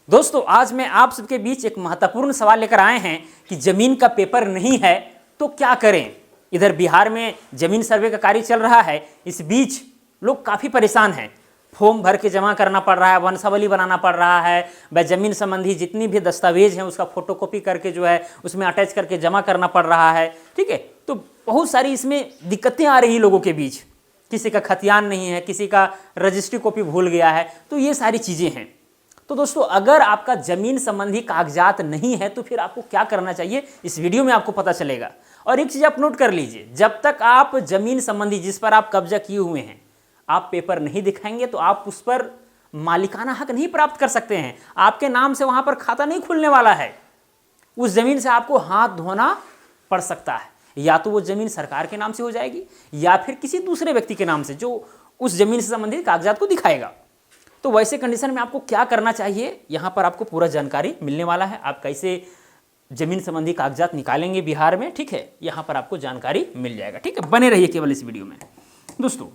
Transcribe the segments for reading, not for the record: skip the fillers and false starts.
दोस्तों आज मैं आप सबके बीच एक महत्वपूर्ण सवाल लेकर आए हैं कि जमीन का पेपर नहीं है तो क्या करें। इधर बिहार में जमीन सर्वे का कार्य चल रहा है, इस बीच लोग काफ़ी परेशान हैं। फॉर्म भर के जमा करना पड़ रहा है, वंशावली बनाना पड़ रहा है, वह जमीन संबंधी जितनी भी दस्तावेज हैं उसका फोटोकॉपी करके जो है उसमें अटैच करके जमा करना पड़ रहा है। ठीक है, तो बहुत सारी इसमें दिक्कतें आ रही हैं लोगों के बीच। किसी का खतियान नहीं है, किसी का रजिस्ट्री कॉपी भूल गया है, तो ये सारी चीज़ें हैं। तो दोस्तों अगर आपका जमीन संबंधी कागजात नहीं है तो फिर आपको क्या करना चाहिए, इस वीडियो में आपको पता चलेगा। और एक चीज़ आप नोट कर लीजिए, जब तक आप जमीन संबंधी जिस पर आप कब्जा किए हुए हैं आप पेपर नहीं दिखाएंगे तो आप उस पर मालिकाना हक नहीं प्राप्त कर सकते हैं। आपके नाम से वहां पर खाता नहीं खुलने वाला है। उस जमीन से आपको हाथ धोना पड़ सकता है, या तो वो जमीन सरकार के नाम से हो जाएगी या फिर किसी दूसरे व्यक्ति के नाम से जो उस जमीन से संबंधित कागजात को दिखाएगा। तो वैसे कंडीशन में आपको क्या करना चाहिए, यहाँ पर आपको पूरा जानकारी मिलने वाला है। आप कैसे जमीन संबंधी कागजात निकालेंगे बिहार में, ठीक है, यहाँ पर आपको जानकारी मिल जाएगा। ठीक है, बने रहिए केवल इस वीडियो में। दोस्तों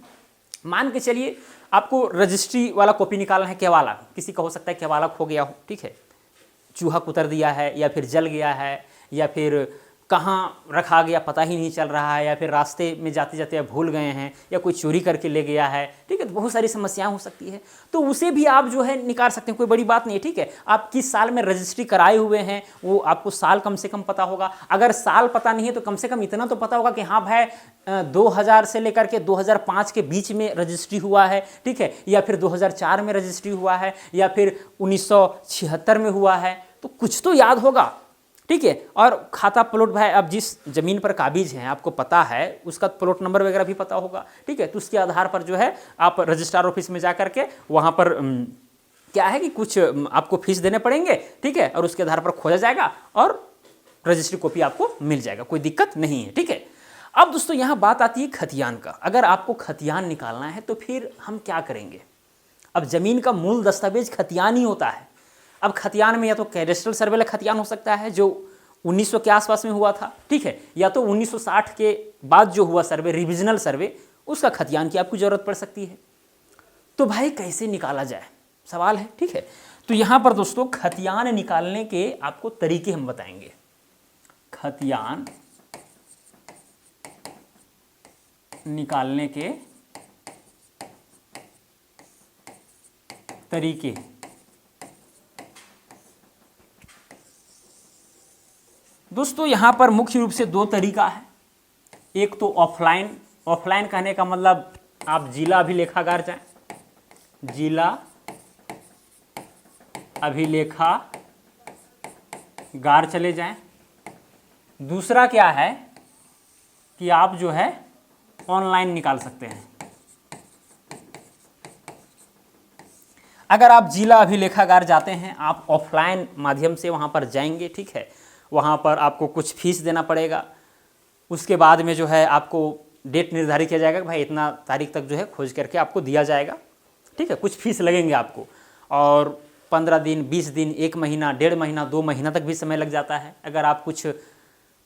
मान के चलिए आपको रजिस्ट्री वाला कॉपी निकालना है, केवाला, किसी का हो सकता है केवाला खो गया हो, ठीक है, चूहा कुतर दिया है या फिर जल गया है या फिर कहाँ रखा गया पता ही नहीं चल रहा है, या फिर रास्ते में जाते जाते भूल गए हैं या कोई चोरी करके ले गया है। ठीक है, तो बहुत सारी समस्याएं हो सकती है, तो उसे भी आप जो है निकाल सकते हैं, कोई बड़ी बात नहीं है। ठीक है, आप किस साल में रजिस्ट्री कराए हुए हैं वो आपको साल कम से कम पता होगा। अगर साल पता नहीं है तो कम से कम इतना तो पता होगा कि हाँ भाई 2000 से लेकर के 2005 के बीच में रजिस्ट्री हुआ है, ठीक है, या फिर 2004 में रजिस्ट्री हुआ है या फिर 1976 में हुआ है, तो कुछ तो याद होगा। ठीक है, और खाता प्लॉट भाई अब जिस जमीन पर काबिज हैं आपको पता है, उसका प्लॉट नंबर वगैरह भी पता होगा। ठीक है, तो उसके आधार पर जो है आप रजिस्ट्रार ऑफिस में जा करके वहाँ पर क्या है कि कुछ आपको फीस देने पड़ेंगे, ठीक है, और उसके आधार पर खोजा जाएगा और रजिस्ट्री कॉपी आपको मिल जाएगा, कोई दिक्कत नहीं है। ठीक है, अब दोस्तों यहाँ बात आती है खतियान का। अगर आपको खतियान निकालना है तो फिर हम क्या करेंगे। अब जमीन का मूल दस्तावेज खतियान ही होता है। अब खतियान में या तो कैडेस्ट्रल सर्वे वाला खतियान हो सकता है जो 1900 के आसपास में हुआ था, ठीक है, या तो 1960 के बाद जो हुआ सर्वे, रिविजनल सर्वे, उसका खतियान की आपको जरूरत पड़ सकती है। तो भाई कैसे निकाला जाए सवाल है। ठीक है, तो यहां पर दोस्तों खतियान निकालने के आपको तरीके हम बताएंगे। खतियान निकालने के तरीके। दोस्तों यहाँ पर मुख्य रूप से दो तरीका है। एक तो ऑफलाइन, ऑफलाइन कहने का मतलब आप जिला अभिलेखागार जाएं, जिला अभिलेखागार चले जाएं। दूसरा क्या है कि आप जो है ऑनलाइन निकाल सकते हैं। अगर आप जिला अभिलेखागार जाते हैं, आप ऑफलाइन माध्यम से वहाँ पर जाएंगे, ठीक है, वहाँ पर आपको कुछ फीस देना पड़ेगा। उसके बाद में जो है आपको डेट निर्धारित किया जाएगा कि भाई इतना तारीख तक जो है खोज करके आपको दिया जाएगा। ठीक है, कुछ फीस लगेंगे आपको, और 15 दिन, 20 दिन, 1 महीना, 1.5 महीना, 2 महीना तक भी समय लग जाता है। अगर आप कुछ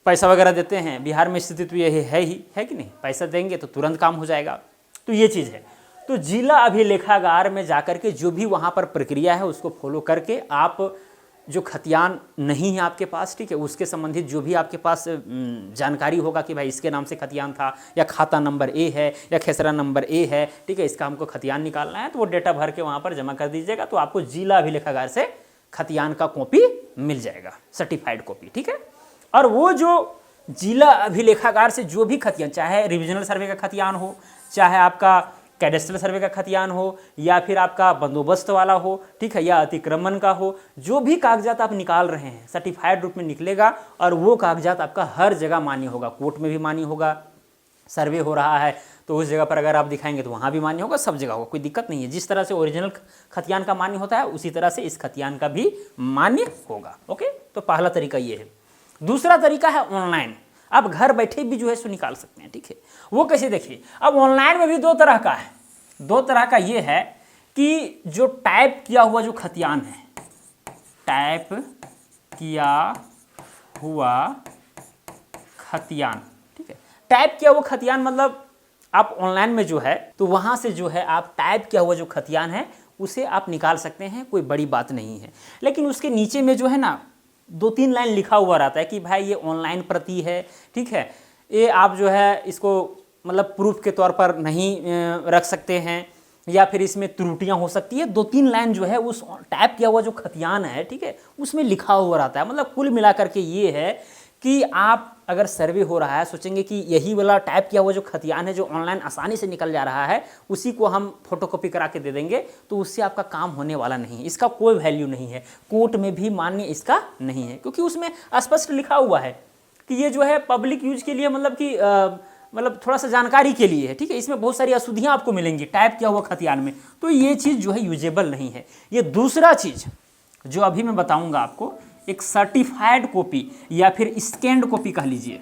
पैसा वगैरह देते हैं, बिहार में स्थिति तो ये है ही, है कि नहीं, पैसा देंगे तो तुरंत काम हो जाएगा। तो ये चीज़ है। तो जिला अभिलेखागार में जाकर के जो भी वहाँ पर प्रक्रिया है उसको फॉलो करके आप जो खतियान नहीं है आपके पास, ठीक है, उसके संबंधित जो भी आपके पास जानकारी होगा कि भाई इसके नाम से खतियान था, या खाता नंबर ए है या खेसरा नंबर ए है, ठीक है, इसका हमको खतियान निकालना है, तो वो डेटा भर के वहाँ पर जमा कर दीजिएगा, तो आपको जिला अभिलेखागार से खतियान का कॉपी मिल जाएगा, सर्टिफाइड कॉपी। ठीक है, और वो जो जिला अभिलेखागार से जो भी खतियान, चाहे रिविजनल सर्वे का खतियान हो, चाहे आपका कैडेस्ट्रल सर्वे का खतियान हो, या फिर आपका बंदोबस्त वाला हो, ठीक है, या अतिक्रमण का हो, जो भी कागजात आप निकाल रहे हैं सर्टिफाइड रूप में निकलेगा, और वो कागजात आपका हर जगह मान्य होगा। कोर्ट में भी मान्य होगा, सर्वे हो रहा है तो उस जगह पर अगर आप दिखाएंगे तो वहाँ भी मान्य होगा, सब जगह होगा, कोई दिक्कत नहीं है। जिस तरह से ओरिजिनल खतियान का मान्य होता है उसी तरह से इस खतियान का भी मान्य होगा। ओके, तो पहला तरीका ये है। दूसरा तरीका है ऑनलाइन। आप घर बैठे भी जो है सो निकाल सकते हैं। ठीक है, वो कैसे देखिए। अब ऑनलाइन में भी दो तरह का है। दो तरह का ये है कि जो टाइप किया हुआ जो खतियान है, टाइप किया हुआ खतियान, ठीक है, टाइप किया हुआ खतियान मतलब आप ऑनलाइन में जो है तो वहाँ से जो है आप टाइप किया हुआ जो खतियान है उसे आप निकाल सकते हैं, कोई बड़ी बात नहीं है। लेकिन उसके नीचे में जो है ना 2-3 लाइन लिखा हुआ रहता है कि भाई ये ऑनलाइन प्रति है, ठीक है, ये आप जो है इसको मतलब प्रूफ के तौर पर नहीं रख सकते हैं, या फिर इसमें त्रुटियां हो सकती है। 2-3 लाइन जो है उस टाइप किया हुआ जो खतियान है, ठीक है, उसमें लिखा हुआ रहता है। मतलब कुल मिलाकर के ये है कि आप अगर सर्वे हो रहा है, सोचेंगे कि यही वाला टाइप किया हुआ जो खतियान है जो ऑनलाइन आसानी से निकल जा रहा है, उसी को हम फोटोकॉपी करा के दे देंगे, तो उससे आपका काम होने वाला नहीं है। इसका कोई वैल्यू नहीं है, कोर्ट में भी मान्य इसका नहीं है, क्योंकि उसमें स्पष्ट लिखा हुआ है कि ये जो है पब्लिक यूज के लिए, मतलब कि मतलब थोड़ा सा जानकारी के लिए है, ठीक है। इसमें बहुत सारी अशुद्धियाँ आपको मिलेंगी टाइप किया हुआ खतियान में, तो ये चीज़ जो है यूजेबल नहीं है। ये दूसरा चीज़ जो अभी मैं बताऊंगा आपको, एक सर्टिफाइड कॉपी या फिर स्कैन्ड कॉपी कह लीजिए,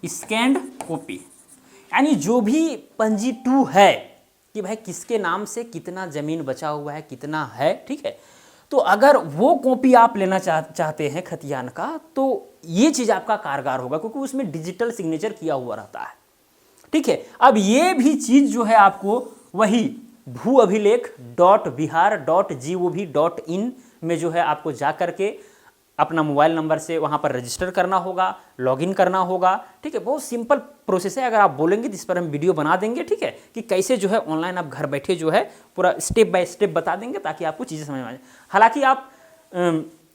स्कैन्ड कॉपी, यानी जो भी पंजी 2 है कि भाई किसके नाम से कितना ज़मीन बचा हुआ है, कितना है, ठीक है, तो अगर वो कॉपी आप लेना चाहते हैं खतियान का, तो ये चीज़ आपका कारगर होगा, क्योंकि उसमें डिजिटल सिग्नेचर किया हुआ रहता है, ठीक है। अब ये भी चीज़ जो है आपको वही भूअभिलेख.bihar.gov.in में जो है आपको जा करके अपना मोबाइल नंबर से वहाँ पर रजिस्टर करना होगा, लॉगिन करना होगा, ठीक है। बहुत सिंपल प्रोसेस है। अगर आप बोलेंगे तो इस पर हम वीडियो बना देंगे, ठीक है, कि कैसे जो है ऑनलाइन आप घर बैठे जो है पूरा स्टेप बाय स्टेप बता देंगे, ताकि आपको चीज़ें समझ में आ जाए। हालांकि आप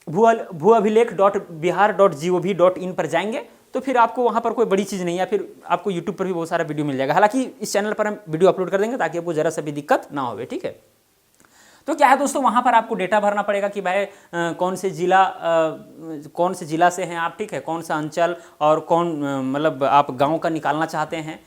भूअभिलेख.bihar.gov.in पर जाएंगे तो फिर आपको वहाँ पर कोई बड़ी चीज़ नहीं है, फिर आपको यूट्यूब पर भी बहुत सारा वीडियो मिल जाएगा। हालांकि इस चैनल पर हम वीडियो अपलोड कर देंगे ताकि आपको ज़रा सा भी दिक्कत ना हो, ठीक है। तो क्या है दोस्तों, वहाँ पर आपको डेटा भरना पड़ेगा कि भाई कौन से ज़िला से हैं आप, ठीक है, कौन सा अंचल और कौन मतलब आप गांव का निकालना चाहते हैं,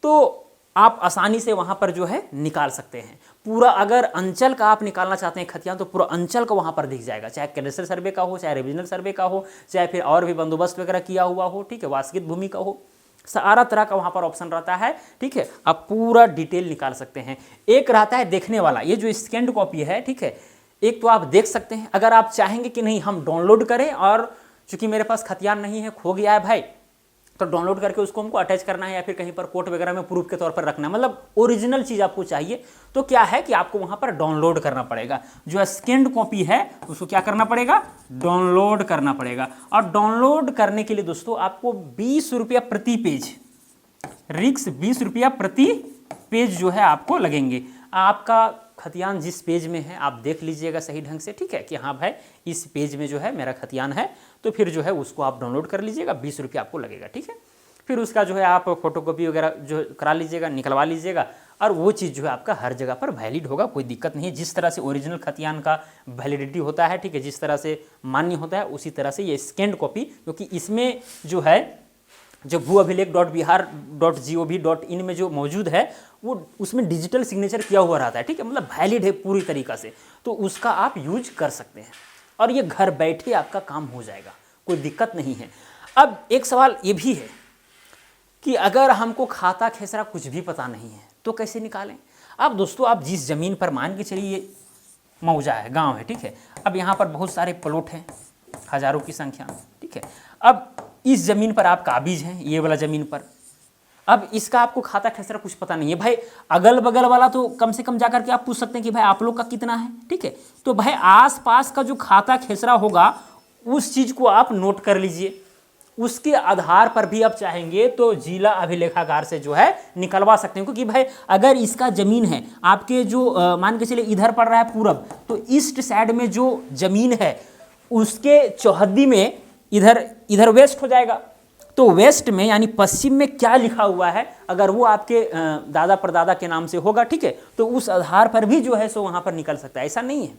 तो आप आसानी से वहाँ पर जो है निकाल सकते हैं। पूरा अगर अंचल का आप निकालना चाहते हैं खतियान, तो पूरा अंचल का वहाँ पर दिख जाएगा, चाहे कैडेस्ट्रल सर्वे का हो, चाहे रिविजनल सर्वे का हो, चाहे फिर और भी बंदोबस्त वगैरह किया हुआ हो, ठीक है, वास्तविक भूमि का हो, सारा तरह का वहाँ पर ऑप्शन रहता है, ठीक है। आप पूरा डिटेल निकाल सकते हैं। एक रहता है देखने वाला, ये जो स्कैन्ड कॉपी है, ठीक है, एक तो आप देख सकते हैं। अगर आप चाहेंगे कि नहीं हम डाउनलोड करें, और चूंकि मेरे पास खतियान नहीं है, खो गया है भाई, तो डाउनलोड करके उसको हमको अटैच करना है या फिर कहीं पर कोर्ट वगैरह में प्रूफ के तौर पर रखना है, मतलब ओरिजिनल चीज़ आपको चाहिए, तो क्या है कि आपको वहाँ पर डाउनलोड करना पड़ेगा। जो स्कैन्ड कॉपी है उसको क्या करना पड़ेगा, डाउनलोड करना पड़ेगा। और डाउनलोड करने के लिए दोस्तों आपको 20 रुपया प्रति पेज, रिक्स 20 रुपया प्रति पेज जो है आपको लगेंगे। आपका खतियान जिस पेज में है आप देख लीजिएगा सही ढंग से, ठीक है, कि हाँ भाई इस पेज में जो है मेरा खतियान है, तो फिर जो है उसको आप डाउनलोड कर लीजिएगा, 20 रुपया आपको लगेगा, ठीक है। फिर उसका जो है आप फोटोकॉपी वगैरह जो करा लीजिएगा, निकलवा लीजिएगा, और वो चीज़ जो है आपका हर जगह पर वैलिड होगा, कोई दिक्कत नहीं है। जिस तरह से ओरिजिनल खतियान का वैलिडिटी होता है, ठीक है, जिस तरह से मान्य होता है, उसी तरह से ये स्कैन्ड कॉपी, क्योंकि इसमें जो है जो भूअभिलेख.bihar.gov.in में जो मौजूद है वो उसमें डिजिटल सिग्नेचर किया हुआ रहता है, ठीक है, मतलब वैलिड है पूरी तरीक़ा से, तो उसका आप यूज कर सकते हैं और ये घर बैठे आपका काम हो जाएगा, कोई दिक्कत नहीं है। अब एक सवाल ये भी है कि अगर हमको खाता खेसरा कुछ भी पता नहीं है तो कैसे निकालें। अब दोस्तों आप जिस ज़मीन पर मान के चलिए मौजा है, गांव है, ठीक है, अब यहाँ पर बहुत सारे प्लॉट हैं, हज़ारों की संख्या में, ठीक है। अब इस ज़मीन पर आप काबिज हैं, ये वाला ज़मीन पर, अब इसका आपको खाता खेसरा कुछ पता नहीं है भाई। अगल बगल वाला तो कम से कम जाकर के आप पूछ सकते हैं कि भाई आप लोग का कितना है, ठीक है। तो भाई आसपास का जो खाता खेसरा होगा उस चीज़ को आप नोट कर लीजिए, उसके आधार पर भी आप चाहेंगे तो जिला अभिलेखागार से जो है निकलवा सकते हैं। क्योंकि भाई अगर इसका ज़मीन है आपके जो मान के चलिए इधर पड़ रहा है पूरब, तो ईस्ट साइड में जो ज़मीन है उसके चौहद्दी में इधर वेस्ट हो जाएगा, तो वेस्ट में यानी पश्चिम में क्या लिखा हुआ है अगर वो आपके दादा परदादा के नाम से होगा, ठीक है, तो उस आधार पर भी जो है सो वहाँ पर निकल सकता है। ऐसा नहीं है,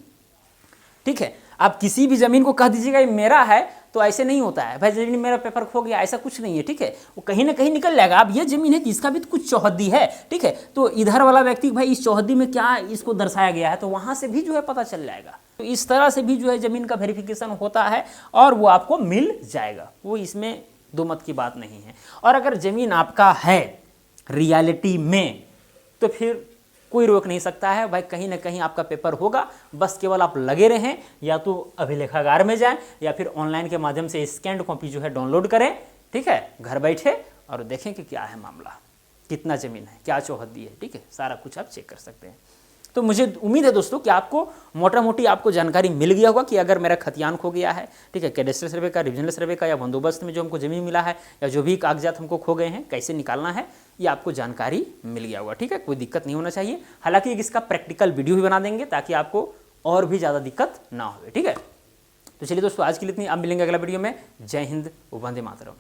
ठीक है। आप किसी भी ज़मीन को कह दीजिएगा ये मेरा है तो ऐसे नहीं होता है भाई, ज़मीन मेरा पेपर खो गया, ऐसा कुछ नहीं है, ठीक है, वो कहीं ना कहीं निकल जाएगा। अब ये ज़मीन है कि इसका भी तो कुछ चौहद्दी है, ठीक है, तो इधर वाला व्यक्ति भाई इस चौहद्दी में क्या इसको दर्शाया गया है तो वहाँ से भी जो है पता चल जाएगा। तो इस तरह से भी जो है ज़मीन का वेरिफिकेशन होता है और वो आपको मिल जाएगा, वो इसमें दो मत की बात नहीं है। और अगर ज़मीन आपका है रियलिटी में तो फिर कोई रोक नहीं सकता है भाई, कहीं ना कहीं आपका पेपर होगा, बस केवल आप लगे रहें, या तो अभिलेखागार में जाएं या फिर ऑनलाइन के माध्यम से स्कैन्ड कॉपी जो है डाउनलोड करें, ठीक है, घर बैठे, और देखें कि क्या है मामला, कितना ज़मीन है, क्या चौहद्दी है, ठीक है, सारा कुछ आप चेक कर सकते हैं। तो मुझे उम्मीद है दोस्तों कि आपको मोटा मोटी आपको जानकारी मिल गया होगा कि अगर मेरा खतियान खो गया है, ठीक है, कैडेस्ट्रल सर्वे का, रिविजनल सर्वे का, या बंदोबस्त में जो हमको ज़मीन मिला है, या जो भी कागजात हमको खो गए हैं कैसे निकालना है, ये आपको जानकारी मिल गया होगा। ठीक है, कोई दिक्कत नहीं होना चाहिए। हालांकि एक इसका प्रैक्टिकल वीडियो भी बना देंगे ताकि आपको और भी ज़्यादा दिक्कत ना हो। ठीक है, तो चलिए दोस्तों आज के लिए इतनी, अब मिलेंगे अगला वीडियो में। जय हिंद, वंदे मातरम।